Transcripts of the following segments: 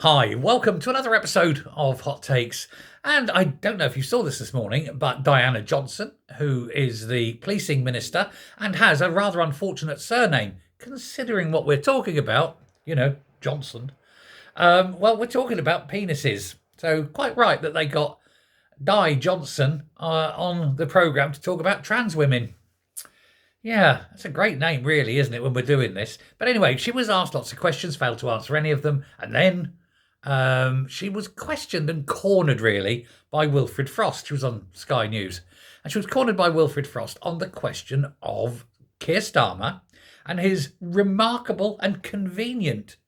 Hi, welcome to another episode of Hot Takes. And I don't know if you saw this morning, but Diana Johnson, who is the policing minister and has a rather unfortunate surname, considering what we're talking about, Johnson. Well, we're talking about penises. So, quite right that they got Di Johnson on the programme to talk about trans women. Yeah, that's a great name, really, isn't it, when we're doing this? But anyway, she was asked lots of questions, failed to answer any of them, and then she was questioned and cornered, really, by Wilfred Frost. She was on Sky News. And she was cornered by Wilfred Frost on the question of Keir Starmer and his remarkable and convenient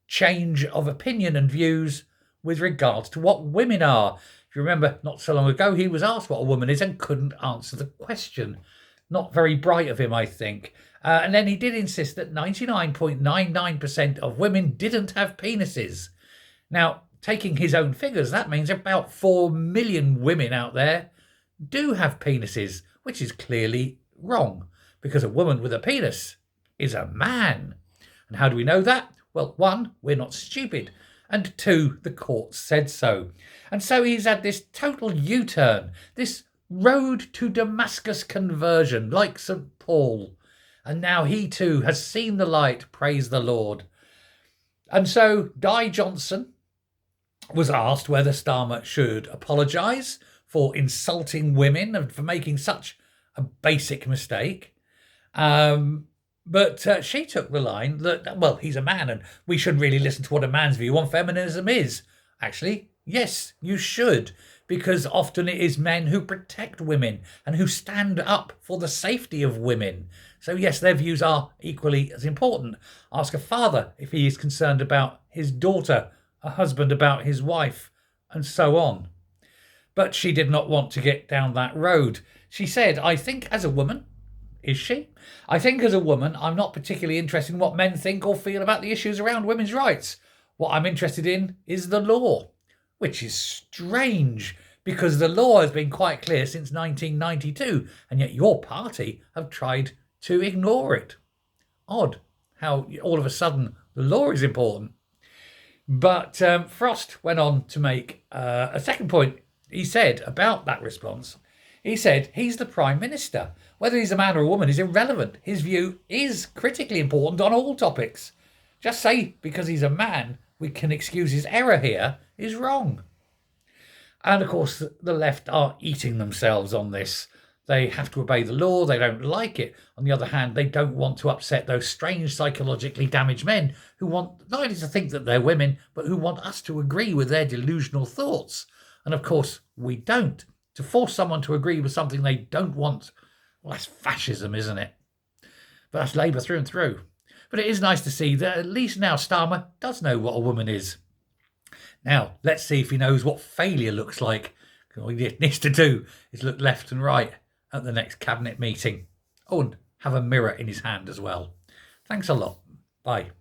change of opinion and views with regards to what women are. If you remember, not so long ago, he was asked what a woman is and couldn't answer the question. Not very bright of him, I think. And then he did insist that 99.99% of women didn't have penises. Now, taking his own figures, that means about 4 million women out there do have penises, which is clearly wrong, because a woman with a penis is a man. And how do we know that? Well, one, we're not stupid. And two, the court said so. And so he's had this total U-turn, this road to Damascus conversion, like St. Paul. And now he too has seen the light, praise the Lord. And so Di Johnson was asked whether Starmer should apologise for insulting women and for making such a basic mistake. But she took the line that, well, he's a man and we shouldn't really listen to what a man's view on feminism is. Actually, yes, you should, because often it is men who protect women and who stand up for the safety of women. So yes, their views are equally as important. Ask a father if he is concerned about his daughter, a husband about his wife, and so on. But she did not want to get down that road. She said, I think as a woman, is she? I think as a woman, I'm not particularly interested in what men think or feel about the issues around women's rights. What I'm interested in is the law. Which is strange, because the law has been quite clear since 1992, and yet your party have tried to ignore it. Odd how all of a sudden the law is important. But Frost went on to make a second point. He said about that response, he said he's the Prime Minister. Whether he's a man or a woman is irrelevant. His view is critically important on all topics. Just say because he's a man we can excuse his error here is wrong. And of course, the left are eating themselves on this. They have to obey the law. They don't like it. On the other hand, they don't want to upset those strange psychologically damaged men who want not only to think that they're women, but who want us to agree with their delusional thoughts. And of course, we don't. To force someone to agree with something they don't want, well, that's fascism, isn't it? But that's Labour through and through. But it is nice to see that at least now Starmer does know what a woman is. Now, let's see if he knows what failure looks like. All he needs to do is look left and right at the next cabinet meeting. Oh, and have a mirror in his hand as well. Thanks a lot. Bye.